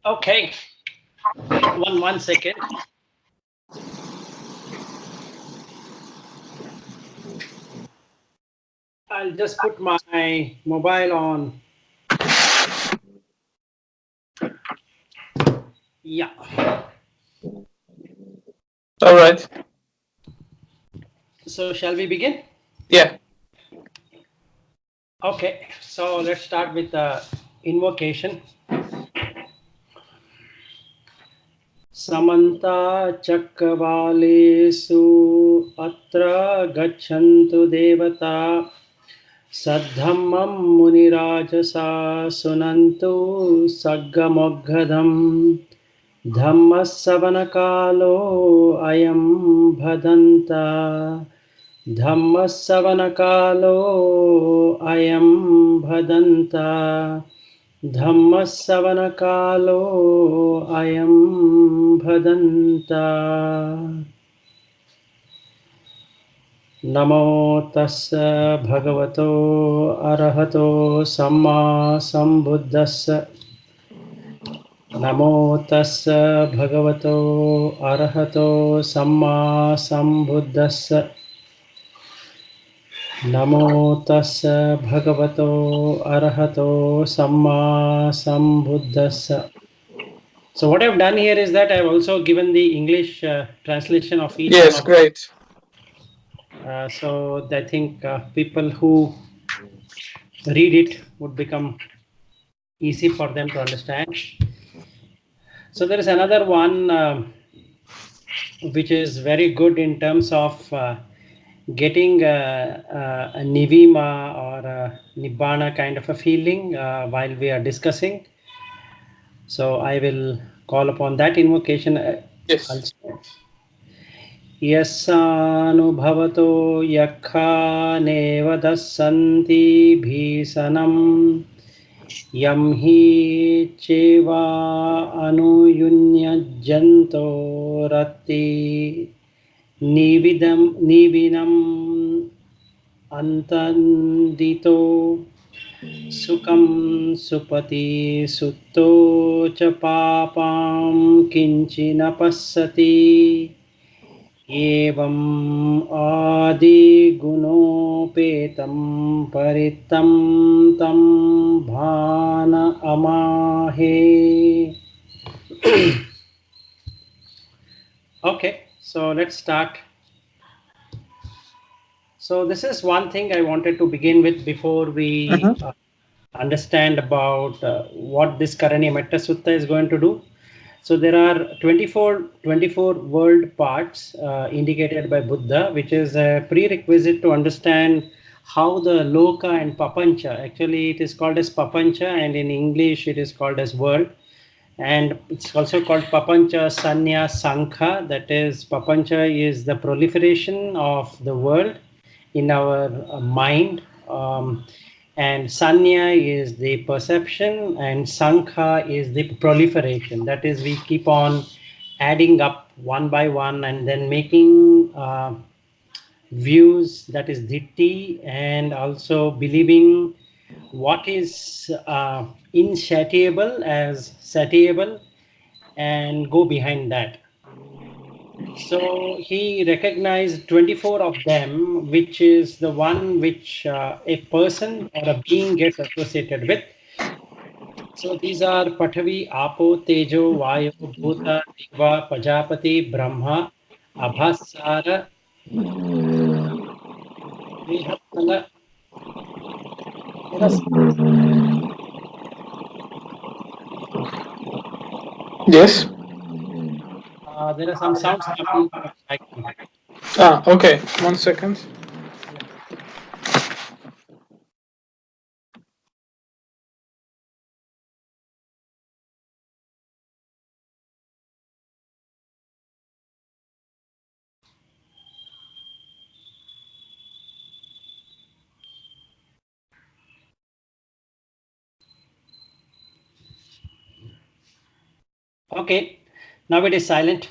Okay, one second. I'll just put my mobile on. Yeah. All right. So shall we begin? Yeah. Okay, so let's start with the invocation. Samanta Chakravalesu Atra Gachantu Devata Saddhammam Munirajasa Sunantu Saggamoghadam Dhammasavanakalo Ayam Bhadanta Dhammasavanakalo Ayam Bhadanta Dhammasavanakalo Ayam Bhadanta. Namo tassa bhagavato arahato samma sambuddhassa. Namo tassa bhagavato arahato samma sambuddhassa. Namo tassa bhagavato arahato samma sambuddhassa. So what I've done here is that I've also given the English translation of each one Yes, of great. so I think people who read it would become easy for them to understand. So there is another one which is very good in terms of getting a nivima or a nibbana kind of a feeling while we are discussing. So I will call upon that invocation Yes. also. यस्सानुभवतो यक्खानेव दस्सन्ति भीषणम् यं हि चेवानुयुञ्जन्तो रत्ति निविनम् अन्तन्दितो सुखं सुपति सुत्तो च पापां किञ्चिन पश्यति एवम् आदिगुणोपेतं परितं तं भान अमाहे. Okay, so let's start. So this is one thing I wanted to begin with before we understand about what this Karaniyametta Sutta is going to do. So there are 24 world parts indicated by Buddha, which is a prerequisite to understand how the loka and papancha, actually it is called as papancha and in English it is called as world. And it's also called papancha sanya sankha, that is papancha is the proliferation of the world in our mind. And sanya is the perception and sankha is the proliferation, that is we keep on adding up one by one and then making views, that is ditti, and also believing what is insatiable as satiable and go behind that. So he recognized 24 of them, which is the one which a person or a being gets associated with. So these are Pathavi, Apo, Tejo, Vayu, Bhuta, Deva, Pajapati, Brahma, Abhasara, Vrihatala. Yes. There are some sounds coming from the background. Okay. 1 second. Okay, now it is silent.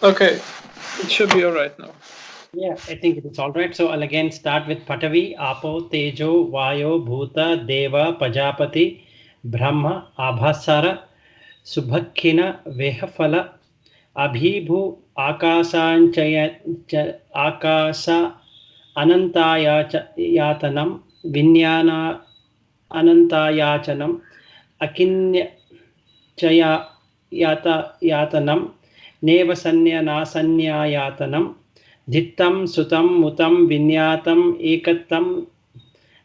Okay. It should be all right now. Yeah, I think it is all right. So I'll again start with Patavi, Apo, Tejo, Vayo, Bhuta, Deva, Pajapati, Brahma, Abhasara, Subhakhina, Vehafala, Abhibhu, Akasa, Anantayatanam, Vinyana, Anantayachanam, Akinya Chaya yatanam, nevasanya nasanya yatanam, dhittam sutam mutam vinyatam ekattam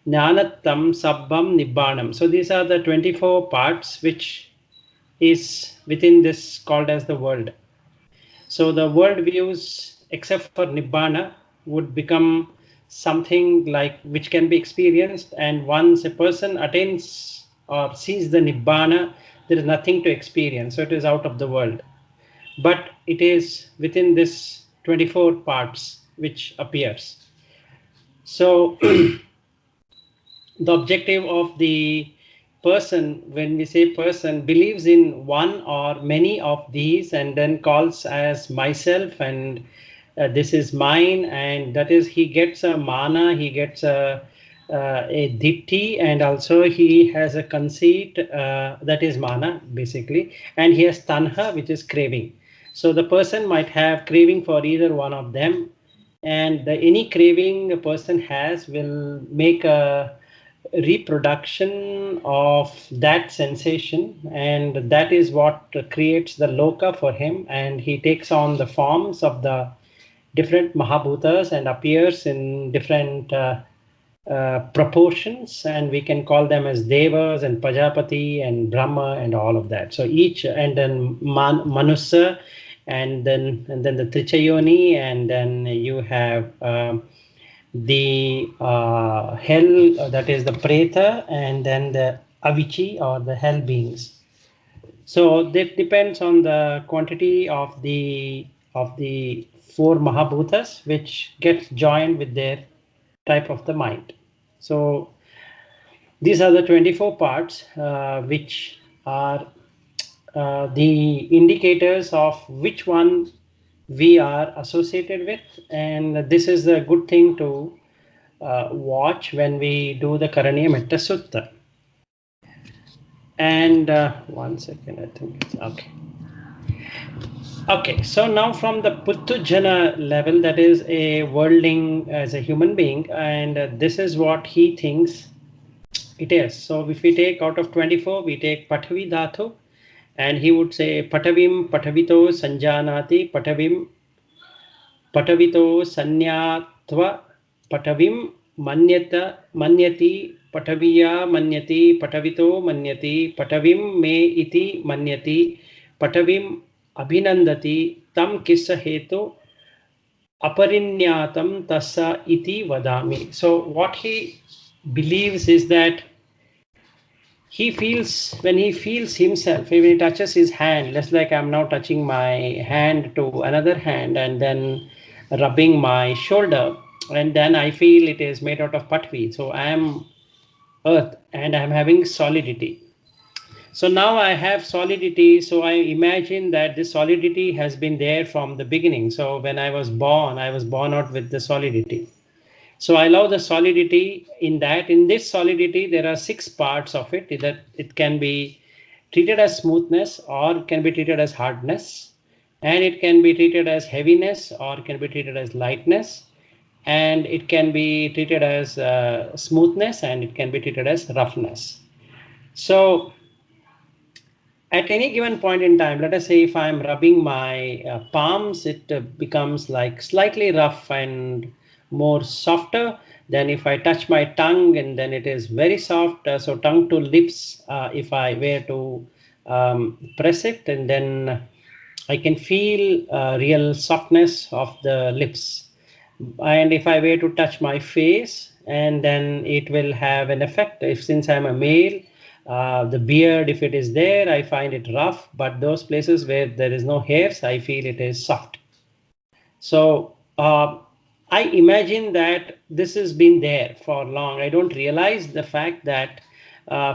jnanattam sabbam nibbanam. So these are the 24 parts which is within this called as the world. So the world views, except for nibbana, would become something like which can be experienced, and once a person attains or sees the nibbana, there is nothing to experience. So it is out of the world, but it is within this 24 parts which appears. So the objective of the person, when we say person, believes in one or many of these and then calls as myself, and this is mine, and that is, he gets a mana, he gets a ditti, and also he has a conceit, that is mana basically, and he has tanha, which is craving. So the person might have craving for either one of them, and any craving a person has will make a reproduction of that sensation, and that is what creates the loka for him, and he takes on the forms of the different mahabhutas and appears in different proportions, and we can call them as devas and pajapati and brahma and all of that. So each, and then manusa, and then the trichayoni, and then you have the hell, that is the preta, and then the avichi, or the hell beings. So that depends on the quantity of the four mahabhutas, which gets joined with their type of the mind. So these are the 24 parts, which are the indicators of which one we are associated with, and this is a good thing to watch when we do the Karaniyametta Sutta. And one second, I think it's okay. Okay, so now from the Puttujana level, that is a worldling as a human being, and this is what he thinks it is. So if we take out of 24, we take Pathavi Dhatu, and he would say Patavim Patavito Sanjanati Patavim Patavito Sanyatva Patavim Manyati Pataviya Manyati Patavito Manyati Patavim Me iti Manyati Patavim Abhinandati Tam Kissa Hetu Aparinyatam Tassa iti Vadami. So what he believes is that when he feels himself, when he touches his hand, just like I'm now touching my hand to another hand and then rubbing my shoulder, and then I feel it is made out of patvi. So I am earth and I'm having solidity. So now I have solidity. So I imagine that this solidity has been there from the beginning. So when I was born out with the solidity. So I allow the solidity in that. In this solidity, there are 6 parts of it. That it can be treated as smoothness, or it can be treated as hardness, and it can be treated as heaviness, or it can be treated as lightness, and it can be treated as smoothness, and it can be treated as roughness. So at any given point in time, let us say if I'm rubbing my palms, it becomes like slightly rough and more softer. Then if I touch my tongue, and then it is very soft. So tongue to lips, if I were to press it, and then I can feel real softness of the lips. And if I were to touch my face, and then it will have an effect. If since I'm a male, the beard, if it is there, I find it rough, but those places where there is no hairs, I feel it is soft. So I imagine that this has been there for long. I don't realize the fact that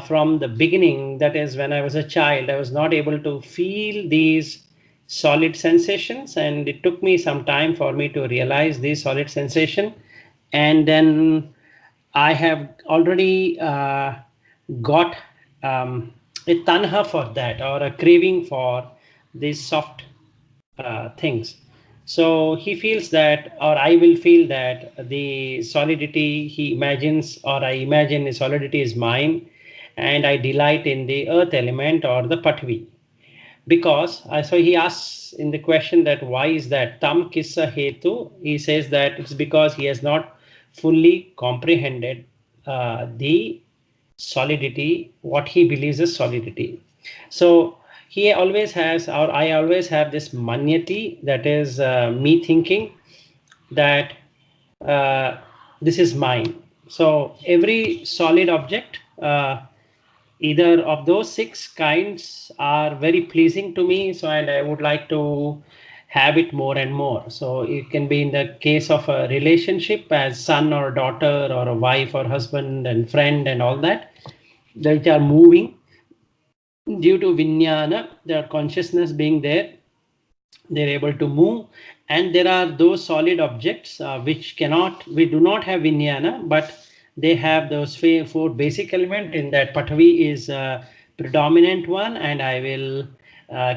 from the beginning, that is when I was a child, I was not able to feel these solid sensations, and it took me some time for me to realize this solid sensation. And then I have already got a tanha for that, or a craving for these soft things. So he feels that, or I will feel that the solidity he imagines, or I imagine the solidity is mine, and I delight in the earth element or the patvi. Because so he asks in the question that why is that tam kissa hetu. He says that it's because he has not fully comprehended the solidity, what he believes is solidity. So he always has, or I always have this manyati, that is me thinking that uh, this is mine. So every solid object, either of those six kinds, are very pleasing to me. So, and I would like to have it more and more. So it can be in the case of a relationship as son or daughter, or a wife or husband and friend and all that, that are moving due to vinyana, their consciousness being there, they're able to move. And there are those solid objects which cannot, we do not have vinyana, but they have those four basic elements. In that, Pathavi is a predominant one, and I will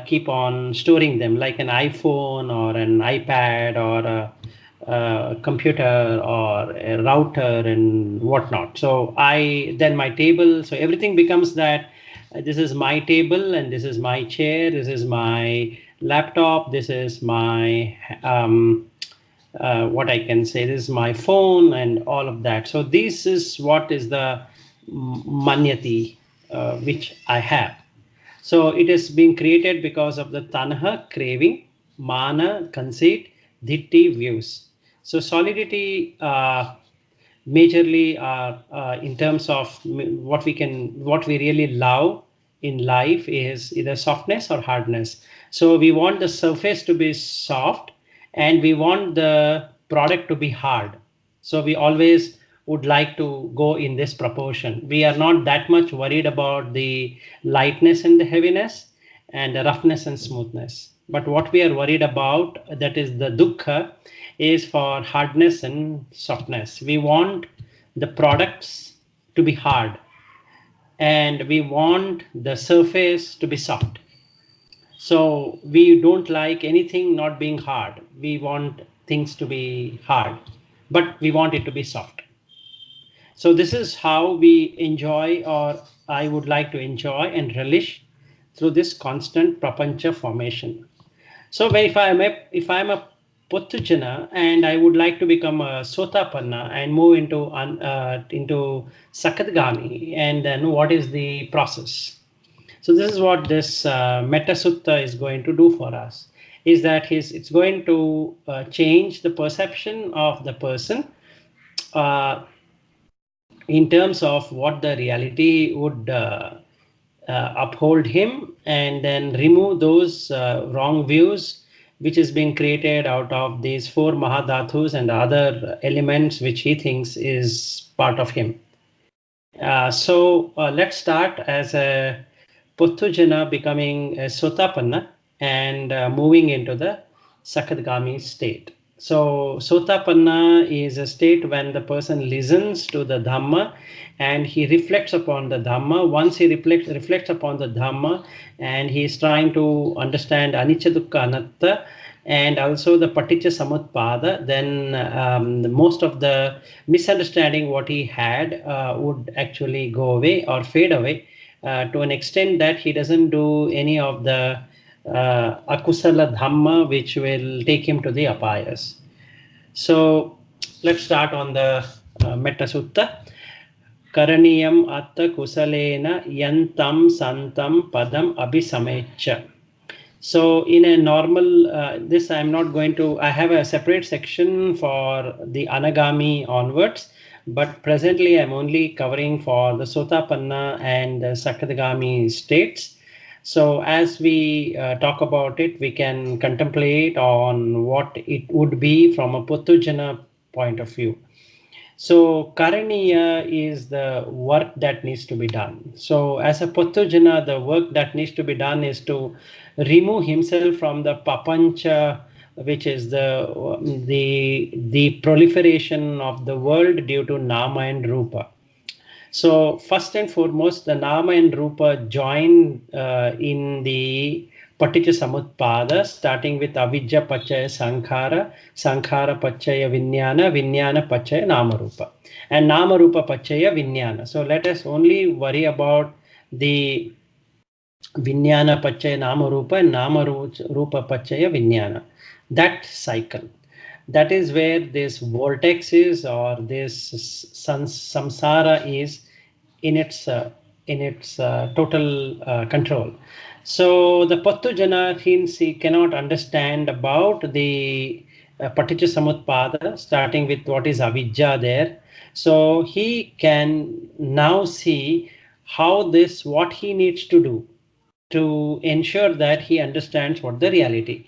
keep on storing them like an iPhone or an iPad or a computer or a router and whatnot. So then my table, so everything becomes that this is my table, and this is my chair, this is my laptop, this is my what I can say, this is my phone, and all of that. So this is what is the manyati which I have. So it is being created because of the tanha, craving, mana, conceit, ditti, views. So solidity majorly in terms of what we really love in life is either softness or hardness. So we want the surface to be soft, and we want the product to be hard. So we always would like to go in this proportion. We are not that much worried about the lightness and the heaviness, and the roughness and smoothness. But what we are worried about, that is the dukkha, is for hardness and softness. We want the products to be hard, and we want the surface to be soft. So we don't like anything not being hard. We want things to be hard, but we want it to be soft. So this is how we enjoy, or I would like to enjoy and relish through this constant prapancha formation. So if I'm a Puthujana and I would like to become a Sotapanna and move into Sakadgami, and then what is the process? So this is what this Metta Sutta is going to do for us. Is that it's going to change the perception of the person uh, in terms of what the reality would uphold him, and then remove those wrong views which is being created out of these four mahadhatus and other elements which he thinks is part of him. So let's start as a Puthujana becoming a Sotapanna and moving into the Sakadgami state. So Sotapanna is a state when the person listens to the Dhamma and he reflects upon the Dhamma. Once he reflects upon the Dhamma, and he is trying to understand Anicca Dukkha Anatta and also the Paticca Samutpada, then most of the misunderstanding what he had would actually go away or fade away to an extent that he doesn't do any of the akusala dhamma which will take him to the apayas. So let's start on the Metta Sutta. Karaniyametta kusalena yantam santam padam abhisamecha. So in a normal, this I'm not going to, I have a separate section for the Anagami onwards, but presently I'm only covering for the Sotapanna and the Sakadagami states. So as we talk about it, we can contemplate on what it would be from a Puthujana point of view. So Karaniya is the work that needs to be done. So as a Pathujana, the work that needs to be done is to remove himself from the papancha, which is the proliferation of the world due to nama and rupa. So first and foremost, the nama and rupa join in the Paticca Samutpada, starting with Avijja Pachaya Sankhara, Sankhara Pachaya Vijnana, Vijnana Pachaya Namarupa, and Namarupa Pachaya Vijnana. So let us only worry about the Vijnana Pachaya Namarupa and Namarupa Pachaya Vijnana. That cycle. That is where this vortex is, or this samsara is in its total control. So the Pathujana, since he cannot understand about the Paticca Samutpada, starting with what is avidya there, so he can now see how this, what he needs to do to ensure that he understands what the reality.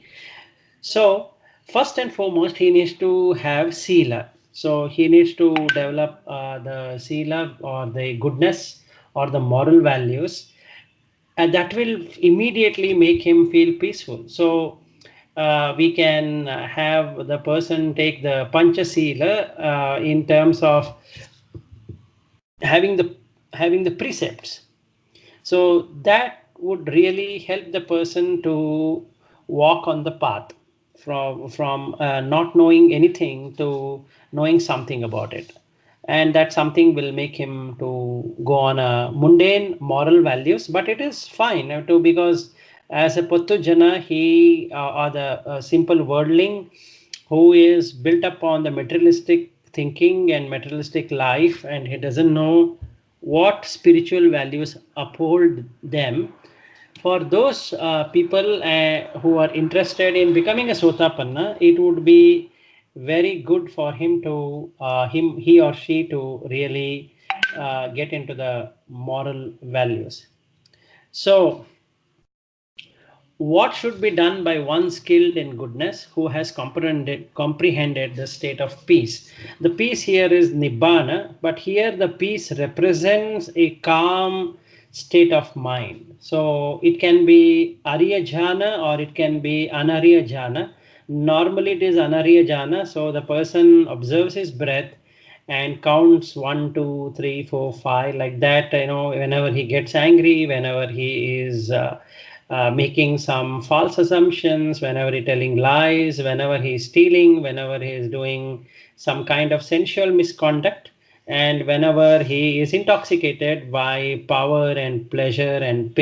So first and foremost, he needs to have sila. So he needs to develop the sila, or the goodness, or the moral values, and that will immediately make him feel peaceful. So we can have the person take the pancha sila in terms of having the precepts. So that would really help the person to walk on the path from not knowing anything to knowing something about it, and that something will make him to go on a mundane moral values. But it is fine to, because as a Pathujana, he or the simple worldling who is built upon the materialistic thinking and materialistic life, and he doesn't know what spiritual values uphold them. For those people who are interested in becoming a Sotapanna, it would be very good for him to he or she to really get into the moral values. So what should be done by one skilled in goodness who has comprehended the state of peace? The peace here is nibbana, but here the peace represents a calm state of mind. So it can be Arya Jhana or it can be Anarya Jhana. Normally it is Anarya Jhana, so the person observes his breath and counts 1, 2, 3, 4, 5, like that. Whenever he gets angry, whenever he is making some false assumptions, whenever he's telling lies, whenever he's stealing, whenever he is doing some kind of sensual misconduct, and whenever he is intoxicated by power and pleasure and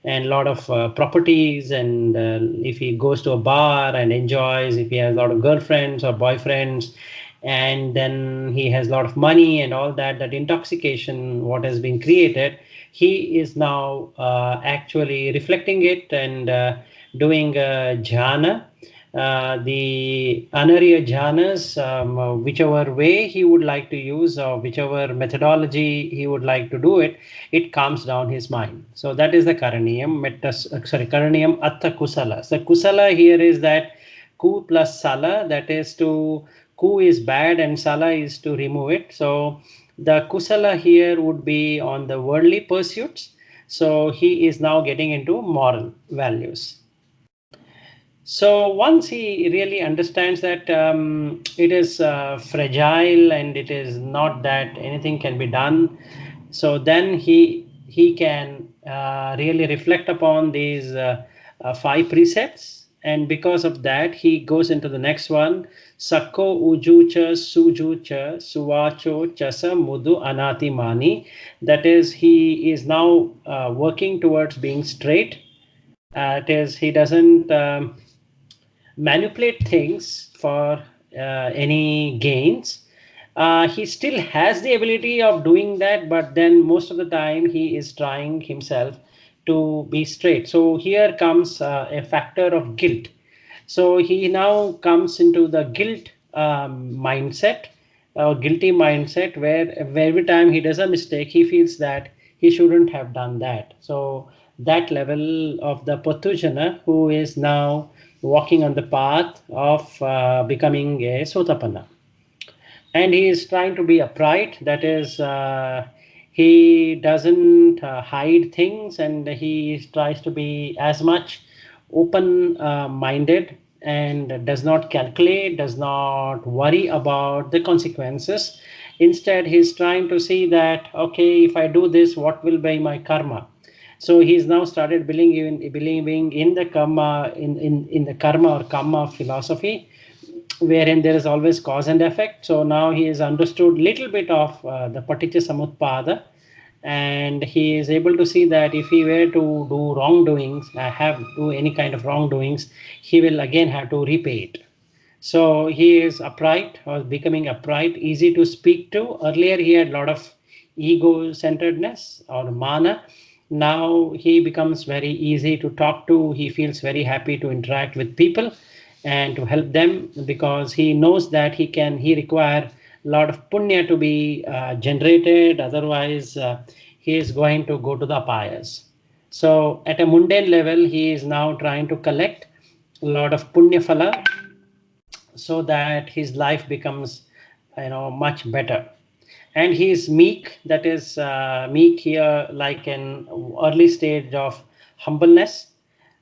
and lot of properties, and if he goes to a bar and enjoys, if he has a lot of girlfriends or boyfriends, and then he has a lot of money and all that, that intoxication what has been created, he is now actually reflecting it and doing jhana, the anarya jhanas, whichever way he would like to use, or whichever methodology he would like to do it, it calms down his mind. So that is the Karaniyam Atta Kusala. So Kusala here is that ku plus sala, that is to, ku is bad and sala is to remove it. So the kusala here would be on the worldly pursuits. So he is now getting into moral values. So once he really understands that it is fragile and it is not that anything can be done, so then he can really reflect upon these 5 precepts, and because of that he goes into the next one: Sakko ujucha sujucha suvacho chasa mudu anati mani. That is, he is now working towards being straight. It is, he doesn't manipulate things for any gains. He still has the ability of doing that, but then most of the time he is trying himself to be straight. So here comes a factor of guilt. So he now comes into the guilt mindset, guilty mindset, where every time he does a mistake, he feels that he shouldn't have done that. So that level of the Pathujana, who is now walking on the path of becoming a Sotapanna. and he is trying to be upright. That is, he doesn't hide things, and he tries to be as much open minded, and does not calculate, does not worry about the consequences. Instead, he's trying to see that, okay, if I do this, what will be my karma? So he's now started believing in the karma, in the karma or karma philosophy, wherein there is always cause and effect. So now he has understood little bit of the paticca samutpada, and he is able to see that if he were to do wrongdoings, have do any kind of wrongdoings, he will again have to repay it. So he is upright, or becoming upright, easy to speak to. Earlier he had a lot of ego centeredness or mana. Now he becomes very easy to talk to. He feels very happy to interact with people and to help them, because he knows that he require a lot of punya to be generated. Otherwise, he is going to go to the apayas. So at a mundane level, he is now trying to collect a lot of punya phala, so that his life becomes, much better. And he is meek. That is, meek here like an early stage of humbleness.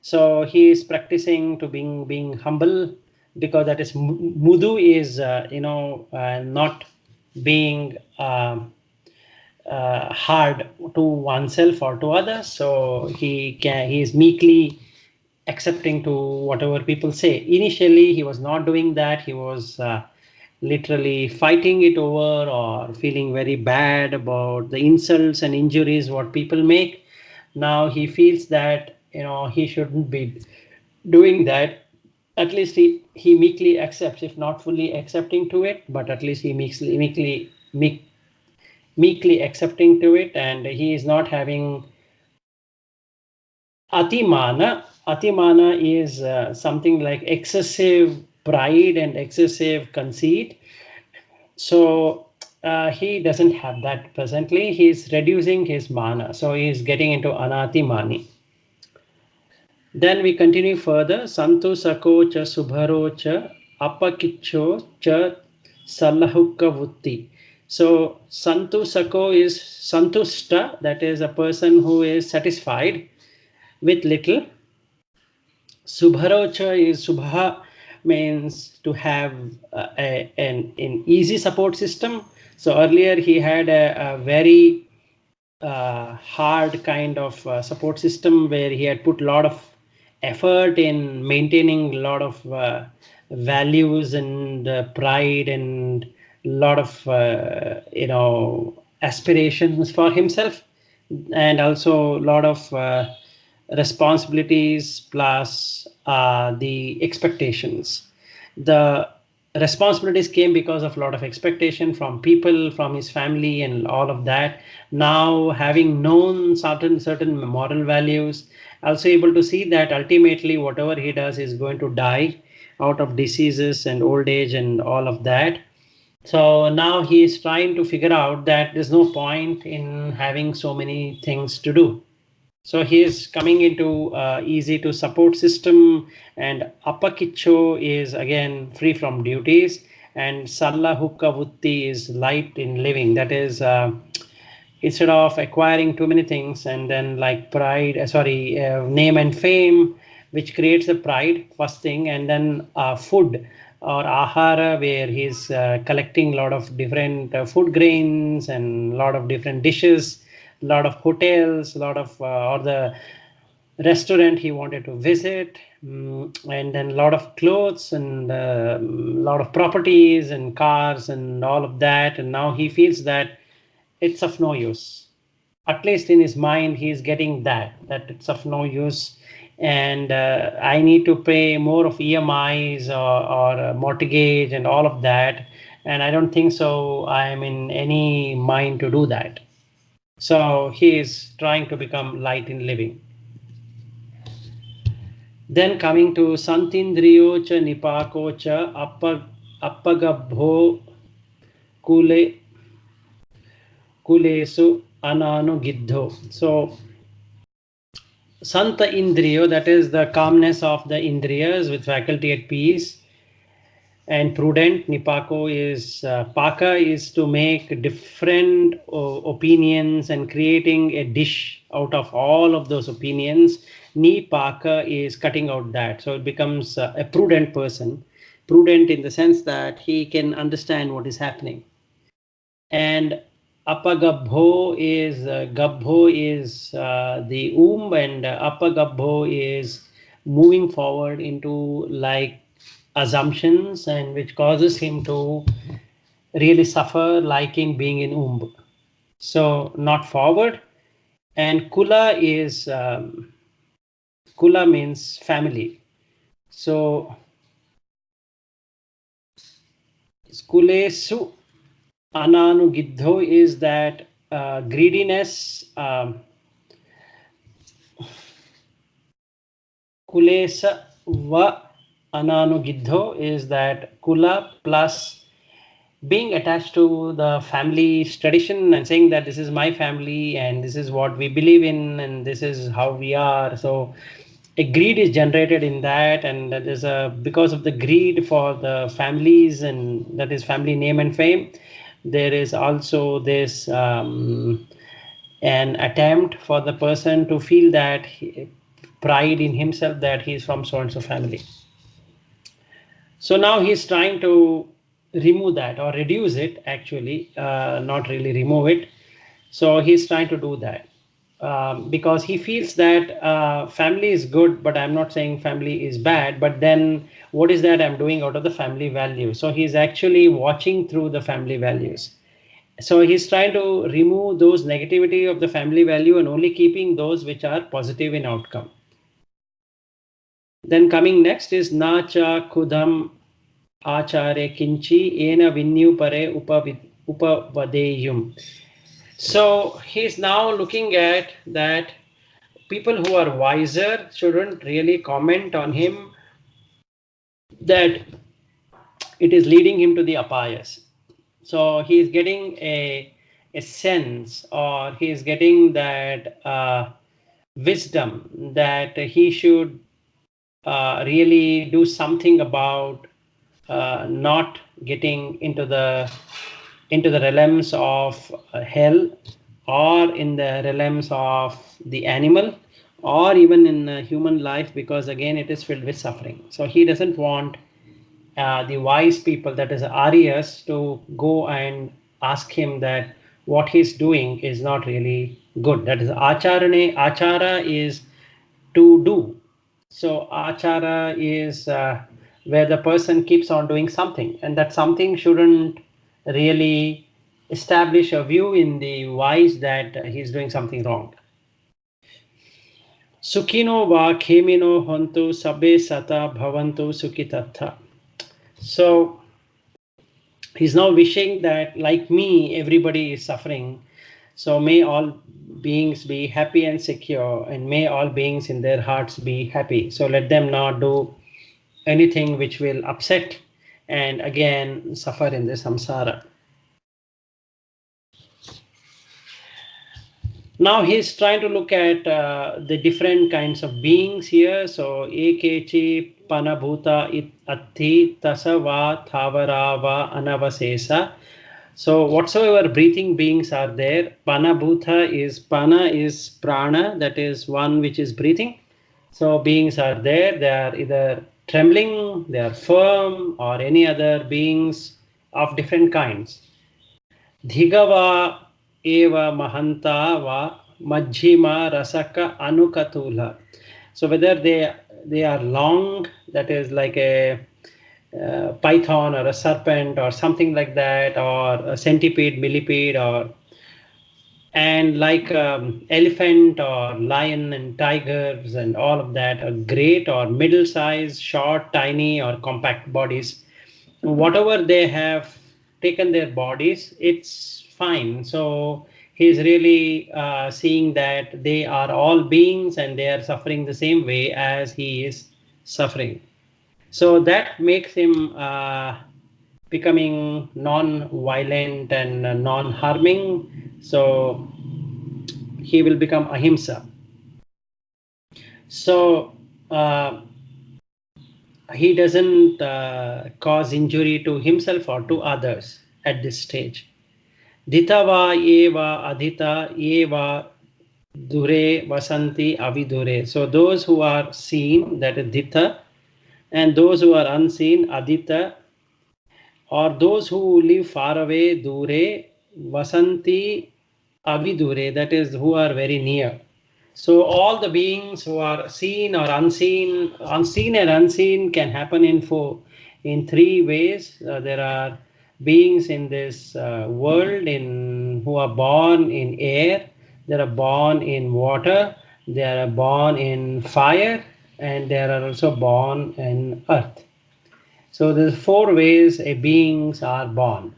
So he is practicing to being humble, because that is mudu is, not being hard to oneself or to others. So he is meekly accepting to whatever people say. Initially, he was not doing that. He was literally fighting it over, or feeling very bad about the insults and injuries what people make. Now he feels that, he shouldn't be doing that. At least he meekly accepts, if not fully accepting to it, but at least he meekly accepting to it, and he is not having atimana. Atimana is something like excessive pride and excessive conceit. So he doesn't have that presently. He's reducing his mana. So he's getting into anatimani. Then we continue further. Santu sako cha subharo cha apakicho cha salahukka vutti. So santu sako is santusta, that is a person who is satisfied with little. Subharocha is subha means to have an easy support system. So earlier he had a very hard kind of support system, where he had put a lot of effort in maintaining a lot of values and pride, and a lot of aspirations for himself, and also a lot of responsibilities, plus the expectations. The responsibilities came because of a lot of expectation from people, from his family, and all of that. Now, having known certain moral values, also able to see that ultimately whatever he does is going to die out of diseases and old age and all of that. So now he is trying to figure out that there's no point in having so many things to do. So he is coming into easy to support system, and apakicho is again free from duties, and salla hukka vutti is light in living. That is, instead of acquiring too many things, and then like pride, name and fame, which creates the pride, first thing, and then food or ahara, where he's collecting a lot of different food grains and a lot of different dishes, a lot of hotels, a lot of or the restaurant he wanted to visit, and then a lot of clothes, and a lot of properties and cars and all of that. And now he feels that it's of no use. At least in his mind, he's getting that it's of no use, and I need to pay more of EMIs, or mortgage and all of that, and I don't think so I am in any mind to do that. So he is trying to become light in living. Then coming to Santindriyo cha Nipako cha Appagabho Kulesu Ananu Giddho. So Santa Indriyo, that is the calmness of the Indriyas with faculty at peace. and prudent. Nipako is paka is to make different opinions and creating a dish out of all of those opinions. Nipaka is cutting out that, so it becomes a prudent person. Prudent in the sense that he can understand what is happening. And apagabho is the womb, and apagabho is moving forward into like assumptions, and which causes him to really suffer liking being in womb. So not forward. And kula means family. So skulesu ananugidho is that greediness. Kulesa va ananugidho is that kula plus being attached to the family's tradition and saying that this is my family and this is what we believe in and this is how we are. So a greed is generated in that, and that is because of the greed for the families, and that is family name and fame. There is also this an attempt for the person to feel that pride in himself that he is from so and so family. So now he's trying to remove that or reduce it, actually, not really remove it. So he's trying to do that because he feels that family is good, but I'm not saying family is bad. But then what is that I'm doing out of the family value? So he's actually watching through the family values. So he's trying to remove those negativity of the family value and only keeping those which are positive in outcome. Then coming next is nacha kudam achare kinchi ena vinyupare upavadeyum. So he's now looking at that people who are wiser shouldn't really comment on him, that it is leading him to the apayas. So he's getting a sense, or he's getting that wisdom that he should really do something about not getting into the realms of hell, or in the realms of the animal, or even in human life, because again it is filled with suffering. So he doesn't want the wise people, that is Aryas, to go and ask him that what he's doing is not really good. That is acharane. Achara is to do. So achara is where the person keeps on doing something, and that something shouldn't really establish a view in the wise that he's doing something wrong. Sukhino va khemino hontu sabe sata bhavantu sukhitatha. So he's now wishing that, like me, everybody is suffering. So may all beings be happy and secure, and may all beings in their hearts be happy. So let them not do anything which will upset and again suffer in the samsara. Now he's trying to look at the different kinds of beings here. So ekechi panabhuta atti tasava thavarava anavasesa. So whatsoever breathing beings are there, panabhuta is, pana is prana, that is one which is breathing. So beings are there, they are either trembling, they are firm, or any other beings of different kinds. Dhigava eva mahanta va majjhima rasaka anukatula. So whether they are long, that is like a python or a serpent or something like that, or a centipede, millipede, or and like elephant or lion and tigers and all of that are great, or middle size, short, tiny, or compact bodies. Whatever they have taken their bodies, it's fine. So he's really seeing that they are all beings and they are suffering the same way as he is suffering. So that makes him becoming non-violent and non-harming. So he will become ahimsa. So he doesn't cause injury to himself or to others at this stage. Dhitava eva adhita eva dure vasanti avidure. So those who are seen, that is dhita, and those who are unseen, adita, or those who live far away, dure, vasanti avidure, that is who are very near. So all the beings who are seen or unseen, unseen and unseen can happen in three ways. There are beings in this world who are born in air, they are born in water, they are born in fire, and they are also born in earth. So there's four ways a beings are born.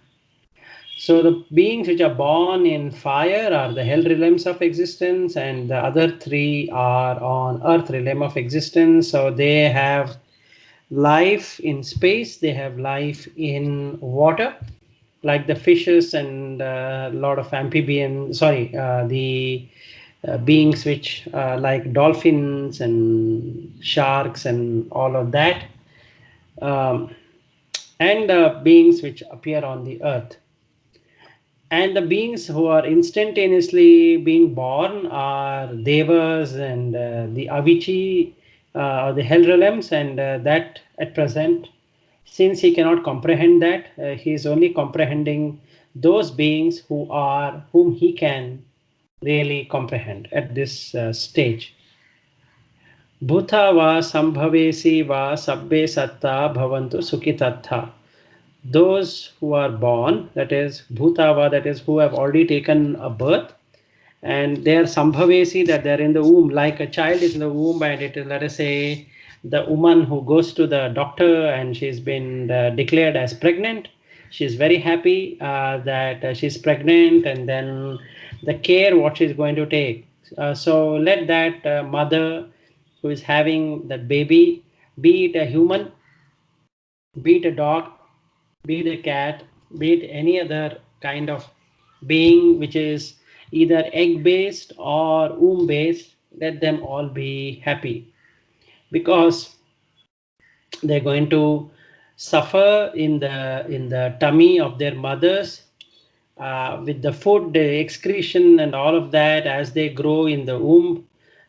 So the beings which are born in fire are the hell realms of existence, and the other three are on earth realm of existence. So they have life in space, they have life in water, like the fishes and a lot of amphibian, the beings which like dolphins and sharks and all of that, um, and beings which appear on the earth. And the beings who are instantaneously being born are devas and the Avici, the hell realms, and that at present, since he cannot comprehend that, he is only comprehending those beings whom he can really comprehend at this stage. Bhuta va sambhavesi va sabbe satta bhavantu sukhitatha. Those who are born, that is bhutava, that is who have already taken a birth, and they are sambhavesi, that they are in the womb, like a child is in the womb, and it is, let us say, the woman who goes to the doctor and she's been declared as pregnant. She's very happy that she's pregnant, and then the care what she's going to take. So let that mother who is having that baby, be it a human, be it a dog, be it a cat, be it any other kind of being which is either egg based or womb based, let them all be happy, because they're going to suffer in the tummy of their mothers with the food, the excretion, and all of that as they grow in the womb.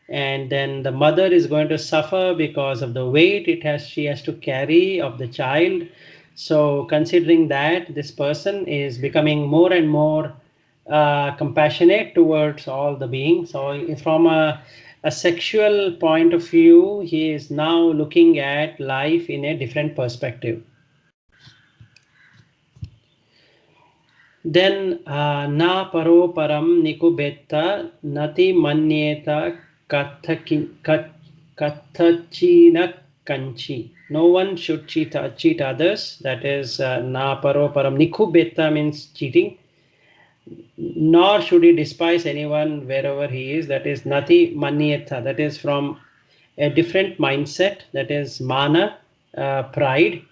And then the mother is going to suffer because of the weight she has to carry of the child. So considering that, this person is becoming more and more compassionate towards all the beings. So from a sexual point of view, he is now looking at life in a different perspective. Then na paro param nikubetta nati manyeta kathachina kanchi. No one should cheat others. That is na paro param nikubetta means cheating. Nor should he despise anyone wherever he is. That is nati manyeta. That is from a different mindset. That is mana, pride.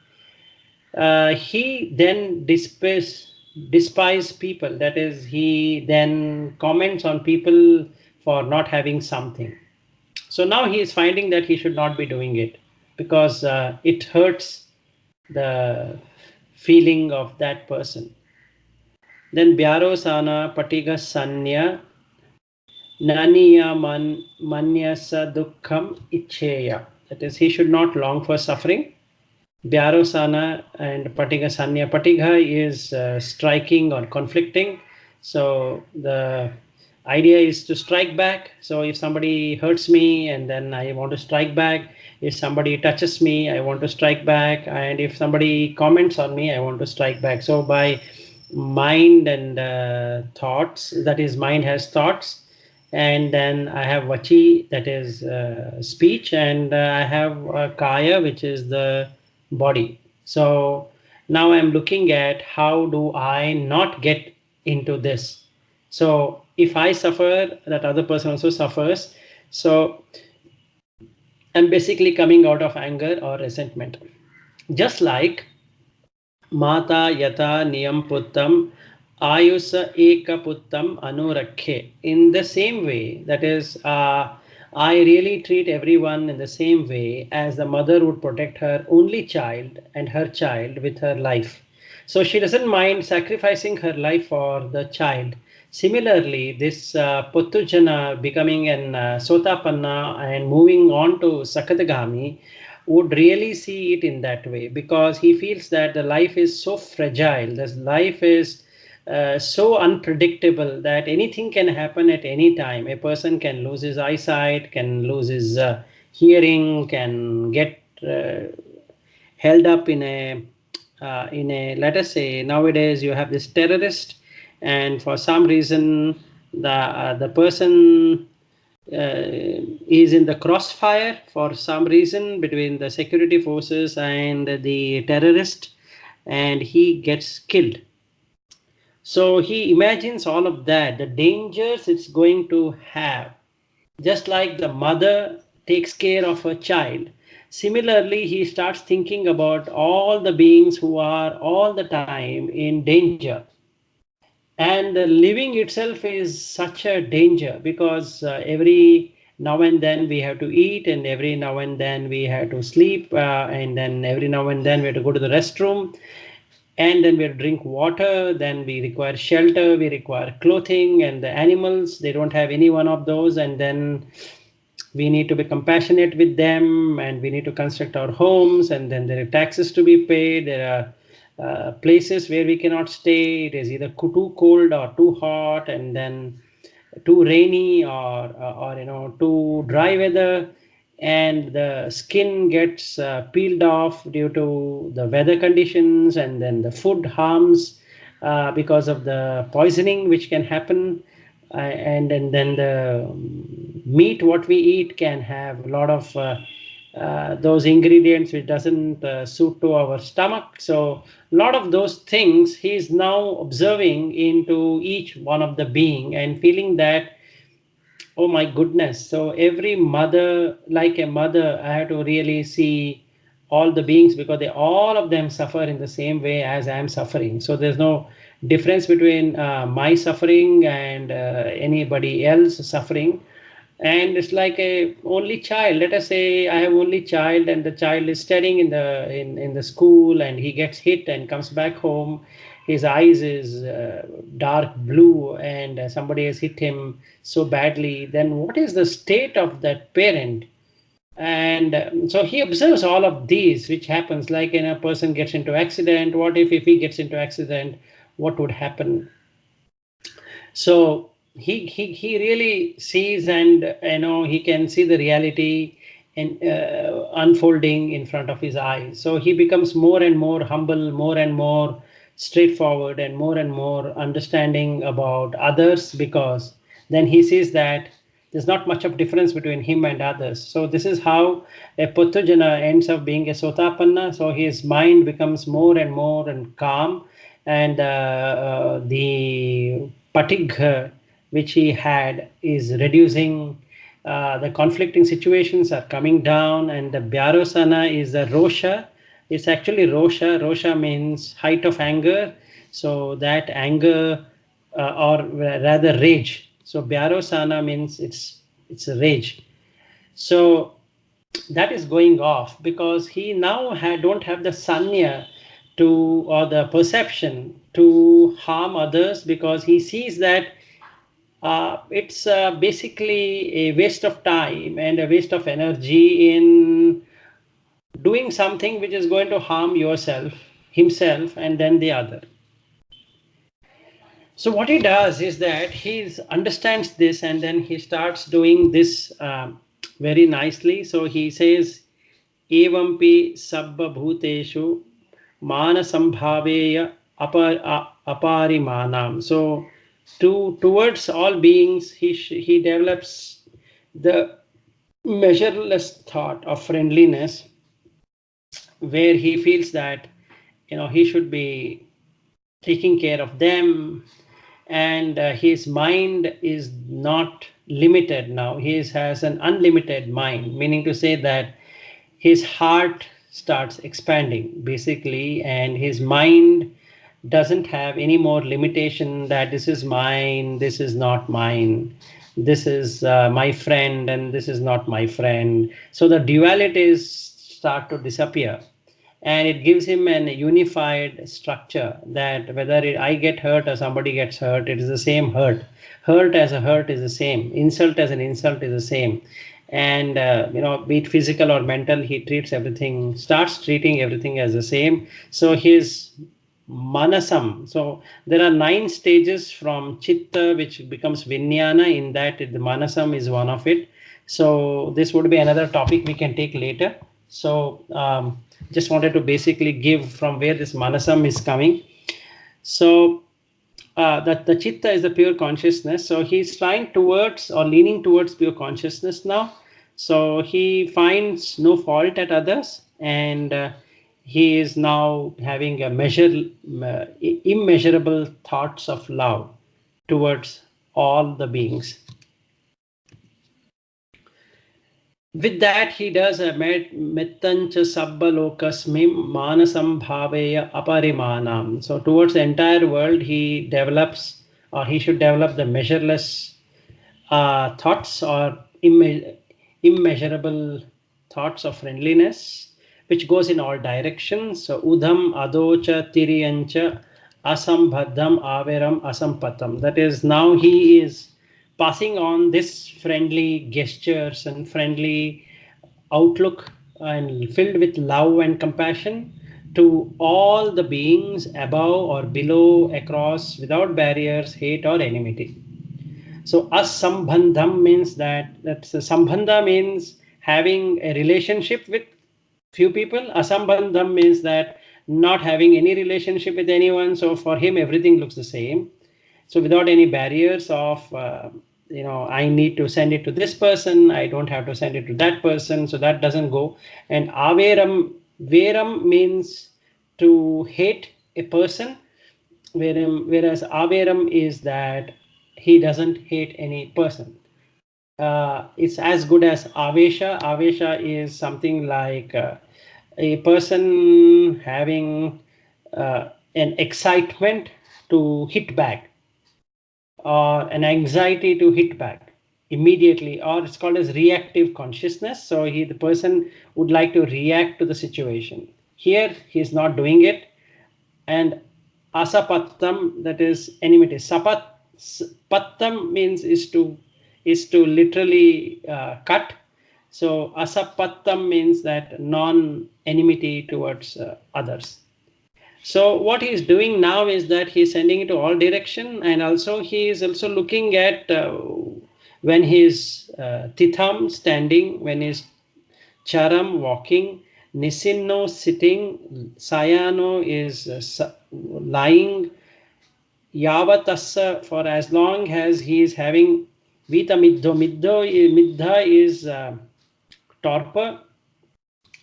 He then despise people, that is he then comments on people for not having something. So now he is finding that he should not be doing it, because it hurts the feeling of that person. Then Byarosana Patiga Sanya Naniya Manyasa Dukkham Icheya. That is, he should not long for suffering. Vyarosana and Patiga Sanya. Patiga is striking or conflicting. So the idea is to strike back. So if somebody hurts me and then I want to strike back, if somebody touches me, I want to strike back, and if somebody comments on me, I want to strike back. So by mind and thoughts, that is, mind has thoughts, and then I have vachi, that is speech, and I have kaya, which is the body. So now I'm looking at how do I not get into this. So if I suffer, that other person also suffers. So I'm basically coming out of anger or resentment. Just like Mata Yata Niyam Puttam Ayusa Eka Puttam Anurakhe. In the same way, that is, I really treat everyone in the same way as the mother would protect her only child and her child with her life. So she doesn't mind sacrificing her life for the child. Similarly, this Puttujana becoming an Sotapanna and moving on to Sakadagami would really see it in that way, because he feels that the life is so fragile, this life is so unpredictable that anything can happen at any time. A person can lose his eyesight, can lose his hearing, can get held up in a, let us say, nowadays you have this terrorist, and for some reason the person is in the crossfire for some reason between the security forces and the terrorist, and he gets killed. So he imagines all of that, the dangers it's going to have, just like the mother takes care of her child. Similarly, he starts thinking about all the beings who are all the time in danger. And living itself is such a danger, because every now and then we have to eat, and every now and then we have to sleep, and then every now and then we have to go to the restroom, and then we drink water, then we require shelter, we require clothing, and the animals, they don't have any one of those, and then we need to be compassionate with them, and we need to construct our homes, and then there are taxes to be paid, there are places where we cannot stay, it is either too cold or too hot, and then too rainy, or too dry weather, and the skin gets peeled off due to the weather conditions, and then the food harms because of the poisoning which can happen, and then the meat what we eat can have a lot of those ingredients which doesn't suit to our stomach. So a lot of those things he is now observing into each one of the being and feeling that, oh my goodness. So every mother, like a mother, I have to really see all the beings, because they all of them suffer in the same way as I am suffering. So there's no difference between my suffering and anybody else suffering. And it's like a only child, let us say I have only child, and the child is studying in the school, and he gets hit and comes back home, his eyes is dark blue, and somebody has hit him so badly, then what is the state of that parent? And so he observes all of these which happens, like a person gets into accident, what if he gets into accident, what would happen? So he really sees, and he can see the reality and unfolding in front of his eyes. So he becomes more and more humble, more and more straightforward, and more understanding about others, because then he sees that there's not much of difference between him and others. So this is how a Puttujana ends up being a Sotapanna. So his mind becomes more and calm, and the patigha which he had is reducing. The conflicting situations are coming down, and the Vyarosana is the Rosha. It's actually Rosha. Rosha means height of anger. So that anger, or rather rage. So Vyarosana means it's a rage. So that is going off, because he now don't have the sanya to, or the perception to harm others, because he sees that it's basically a waste of time and a waste of energy in doing something which is going to harm yourself, himself, and then the other. So what he does is that he understands this, and then he starts doing this very nicely. So he says, Evampi sabba bhuteshu mana sambhaveya aparimanam. So towards all beings, he develops the measureless thought of friendliness, where he feels that he should be taking care of them, and his mind is not limited now. He has an unlimited mind, meaning to say that his heart starts expanding basically, and his mind doesn't have any more limitation that this is mine, this is not mine. this is my friend and this is not my friend. So the dualities start to disappear, and it gives him an unified structure that whether I get hurt or somebody gets hurt, it is the same hurt. Hurt as a hurt is the same. Insult as an insult is the same. And be it physical or mental, he treats everything, starts treating everything as the same. So his manasam. So there are 9 stages from chitta, which becomes vinyana. In that, the manasam is one of it. So this would be another topic we can take later. So just wanted to basically give from where this manasam is coming. So that the chitta is the pure consciousness. So he's trying towards or leaning towards pure consciousness now. So he finds no fault at others, and he is now having a immeasurable thoughts of love towards all the beings. With that, he does a mettancha sabbalokasmim manasam bhaveya aparimanam. So towards the entire world, he develops, or he should develop, the measureless thoughts or immeasurable thoughts of friendliness, which goes in all directions. So udham adocha tiriyancha asambhaddham averam asampatam. That is, now he is passing on this friendly gestures and friendly outlook and filled with love and compassion to all the beings above or below, across, without barriers, hate or enmity. So asambandham means that's sambandha means having a relationship with few people. Asambandham means that not having any relationship with anyone. So for him, everything looks the same. So without any barriers of, I need to send it to this person, I don't have to send it to that person. So that doesn't go. And veram means to hate a person, whereas averam is that he doesn't hate any person. It's as good as avesha. Avesha is something like a person having an excitement to hit back, or an anxiety to hit back immediately, or it's called as reactive consciousness. So the person would like to react to the situation. Here he's not doing it. And asapattam, that is enmity. Pattam means is to literally cut. So asapattam means that non-enmity towards others. So what he is doing now is that he is sending it to all direction, and also he is also looking at when he is titham standing, when he is charam walking, nisinno sitting, sayano is lying, yavatassa for as long as he is having vita middha is torpor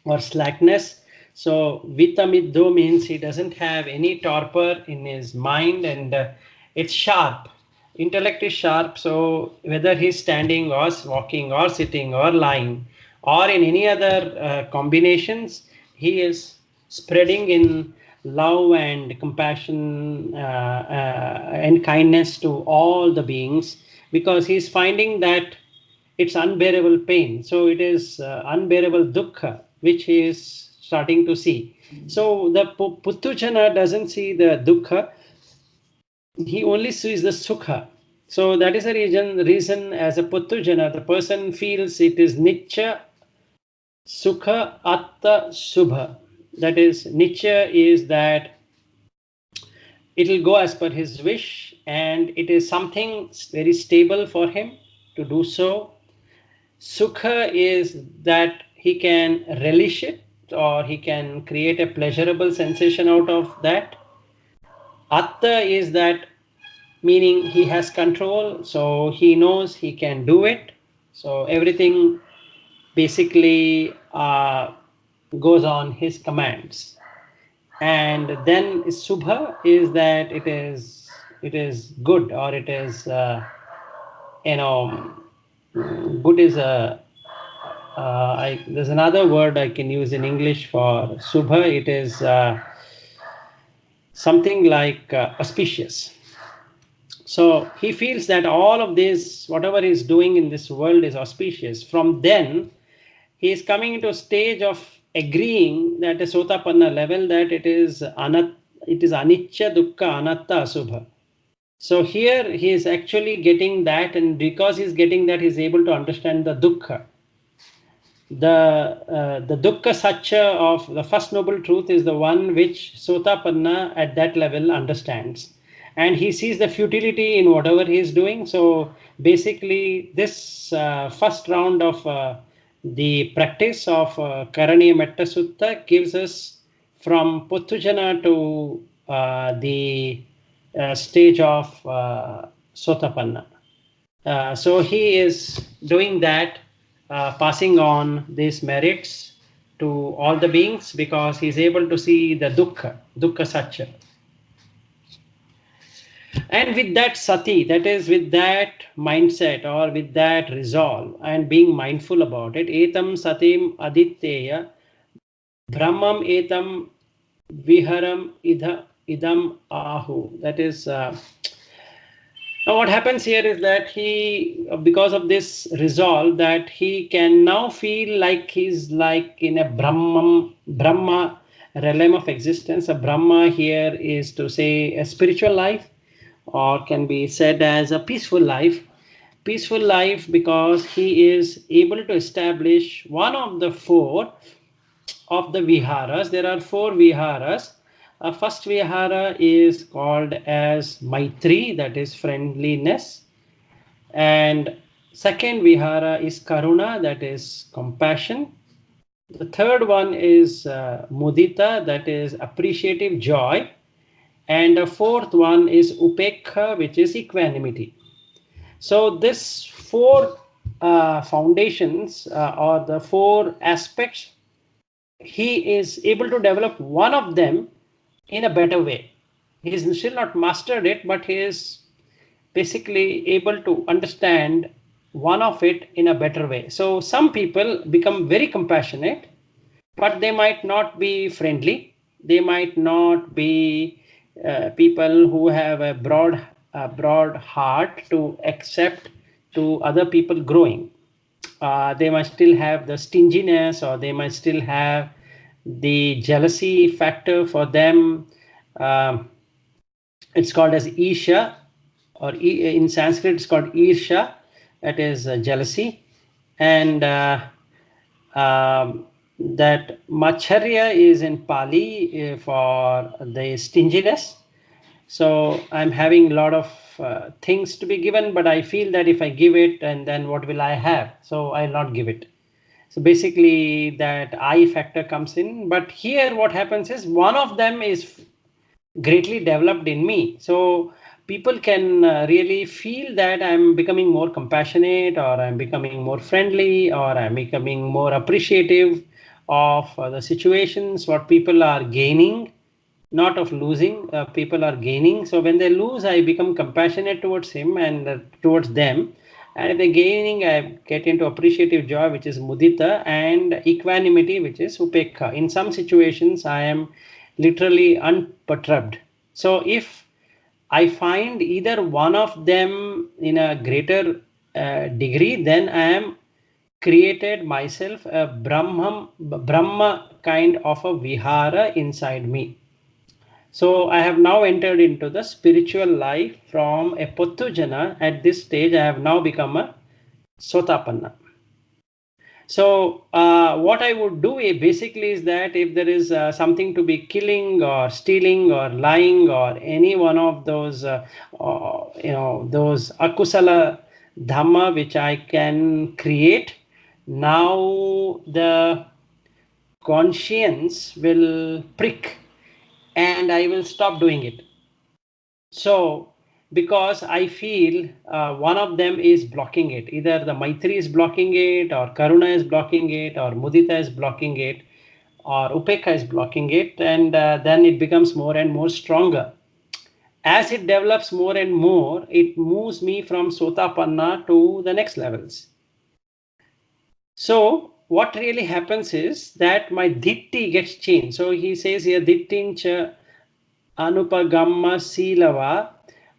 or slackness. So vitamiddho means he doesn't have any torpor in his mind, and it's sharp. Intellect is sharp. So whether he's standing or walking or sitting or lying or in any other combinations, he is spreading in love and compassion and kindness to all the beings, because he's finding that it's unbearable pain. So it is unbearable dukkha, which he is starting to see. So the Puttujana doesn't see the dukkha, he only sees the sukha. So that is the reason as a Puttujana, the person feels it is Nitya, Sukha, Atta, Subha. That is, Nitya is that it will go as per his wish, and it is something very stable for him to do so. Sukha is that he can relish it, or he can create a pleasurable sensation out of that. Atta is that, meaning he has control, so he knows he can do it. So everything basically goes on his commands. And then Subha is that it is good, or it is good is a there's another word I can use in English for Subha. It is something like auspicious. So he feels that all of this, whatever he's doing in this world, is auspicious. From then, he is coming into a stage of agreeing that a Sotapanna level, that it is anicca, dukkha, anatta, asubha. So here he is actually getting that, and because he's getting that, he's able to understand the dukkha. The dukkha satya of the first noble truth is the one which Sotapanna at that level understands, and he sees the futility in whatever he is doing. So basically, this first round of the practice of Karaniyametta Sutta gives us from Puthujana to the stage of Sotapanna. So he is doing that, passing on these merits to all the beings, because he is able to see the dukkha satya. And with that sati, that is with that mindset or with that resolve and being mindful about it, etam satim adityeya brahmam etam viharam idam ahu. That is now what happens here is that he, because of this resolve, that he can now feel like he's like in a Brahma realm of existence. A Brahma here is to say a spiritual life, or can be said as a peaceful life. Peaceful life because he is able to establish one of the four of the viharas. There are four viharas. First vihara is called as Maitri, that is friendliness. And second vihara is Karuna, that is compassion. The third one is Mudita, that is appreciative joy. And the fourth one is Upekha, which is equanimity. So this four foundations or the four aspects, he is able to develop one of them in a better way. He is still not mastered it, but he is basically able to understand one of it in a better way. So some people become very compassionate, but they might not be friendly. They might not be people who have a broad heart to accept to other people growing. They might still have the stinginess, or they might still have the jealousy factor for them. Um it's called as Isha, or in Sanskrit it's called Irsha, that is jealousy. And that Macharya is in Pali for the stinginess. So I'm having a lot of things to be given, but I feel that if I give it, and then what will I have? So I'll not give it. So basically that I factor comes in. But here what happens is one of them is greatly developed in me. So people can really feel that I'm becoming more compassionate, or I'm becoming more friendly, or I'm becoming more appreciative of the situations, what people are gaining, not of losing. People are gaining. So when they lose, I become compassionate towards him and towards them. And if they're gaining, I get into appreciative joy, which is mudita, and equanimity, which is upekha. In some situations, I am literally unperturbed. So if I find either one of them in a greater degree, then I am created myself a Brahma kind of a vihara inside me. So I have now entered into the spiritual life from a Pothujana. At this stage, I have now become a Sotapanna. So what I would do basically is that if there is something to be killing or stealing or lying or any one of those, those akusala dhamma which I can create, now the conscience will prick and I will stop doing it. So because I feel one of them is blocking it, either the Maitri is blocking it, or Karuna is blocking it, or Mudita is blocking it, or Upekha is blocking it, and then it becomes more and more stronger. As it develops more and more, it moves me from Sotapanna to the next levels. So what really happens is that my ditti gets changed. So he says here, dittincha anupagamma silava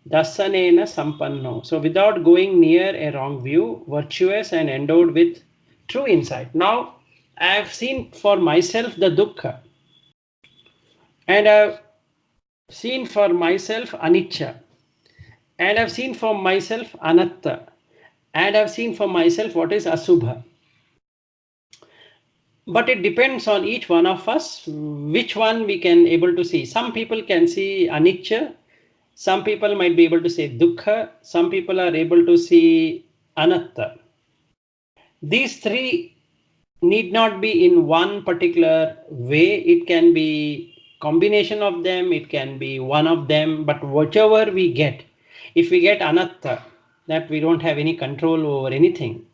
dasanena sampanno. So without going near a wrong view, virtuous and endowed with true insight. Now, I have seen for myself the dukkha, and I've seen for myself anicca, and I've seen for myself anatta, and I've seen for myself what is asubha. But it depends on each one of us which one we can able to see. Some people can see anicca, some people might be able to say dukkha, some people are able to see anatta. These three need not be in one particular way. It can be combination of them, it can be one of them, but whichever we get, if we get anatta, that we don't have any control over anything,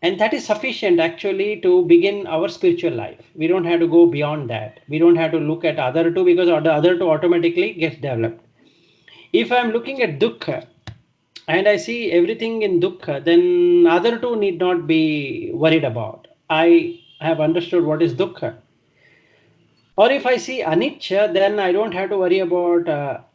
and that is sufficient actually to begin our spiritual life. We don't have to go beyond that. We don't have to look at other two, because the other two automatically gets developed. If I'm looking at dukkha and I see everything in dukkha, then other two need not be worried about. I have understood what is dukkha. Or if I see anicca, then I don't have to worry about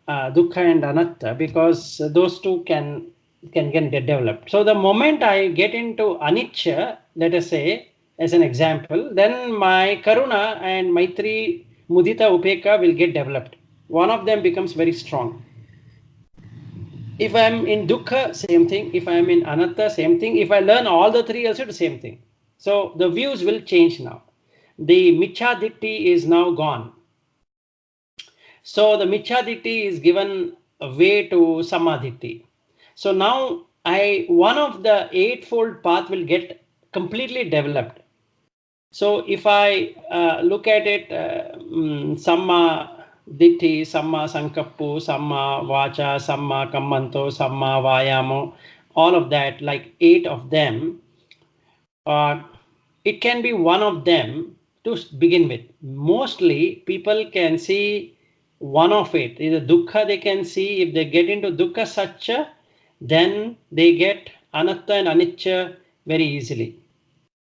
dukkha and anatta, because those two can get developed. So the moment I get into anicca, let us say as an example, then my karuna and maitri, mudita, upeka will get developed. One of them becomes very strong. If I am in dukkha, same thing. If I am in anatta, same thing. If I learn all the three, also the same thing. So the views will change now. The michaditti is now gone. So the michaditti is given way to samadhitti. So now one of the eightfold path will get completely developed. So if I look at it, samma ditti, samma sankappu, samma vacha, samma kammanto, samma vayamo, all of that, like 8 of them, it can be one of them to begin with. Mostly people can see one of it. Either dukkha they can see. If they get into dukkha satcha, then they get anatta and anicca very easily.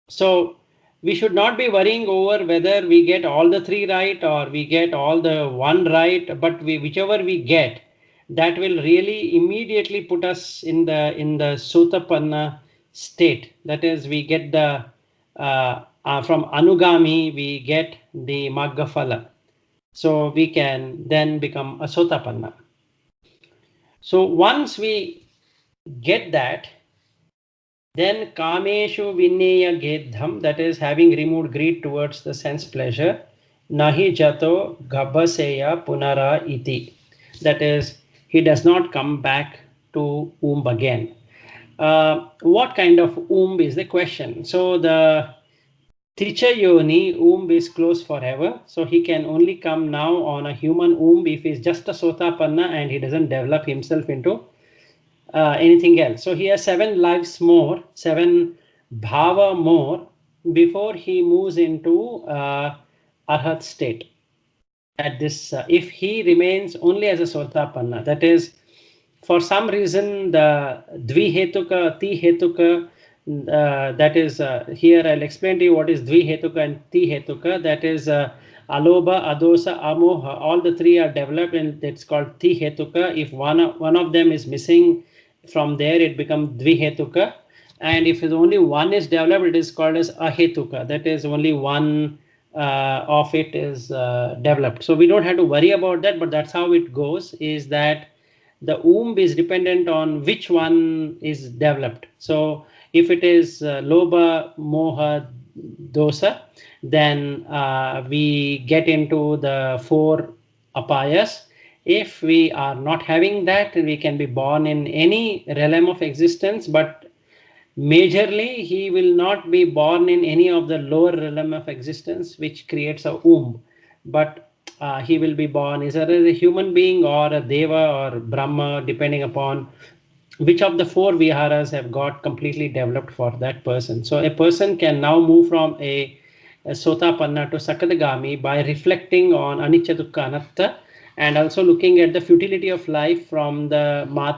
So we should not be worrying over whether we get all the three right or we get all the one right, but whichever we get, that will really immediately put us in the sotapanna state. That is, we get the from Anagami we get the magga phala, so we can then become a sotapanna. So once we get that, then kameshu vinaya gedham, that is having removed greed towards the sense pleasure, nahi jato gabhaseya punara iti, that is he does not come back to womb again. What kind of womb is the question? So the Tricha Yoni womb is closed forever, so he can only come now on a human womb if he's just a sotapanna and he doesn't develop himself into anything else. So he has 7 lives more, 7 bhava more before he moves into arhat state. At this, if he remains only as a sotapanna, that is, for some reason the dvihetuka, tihetuka, that is here I'll explain to you what is dvihetuka and tihetuka. That is alobha, adosa, amoha. All the three are developed, and it's called tihetuka. If one of them is missing from there, it becomes dvihetuka. And if only one is developed, it is called as ahetuka. That is, only one of it is developed. So we don't have to worry about that, but that's how it goes, is that the womb is dependent on which one is developed. So if it is lobha, moha, dosa, then we get into the 4 apayas. If we are not having that, we can be born in any realm of existence, but majorly he will not be born in any of the lower realm of existence, which creates a womb, but he will be born either as a human being or a deva or brahma, depending upon which of the 4 viharas have got completely developed for that person. So a person can now move from a sotapanna to sakadagami by reflecting on anicca, dukkha, anatta, and also looking at the futility of life from the mata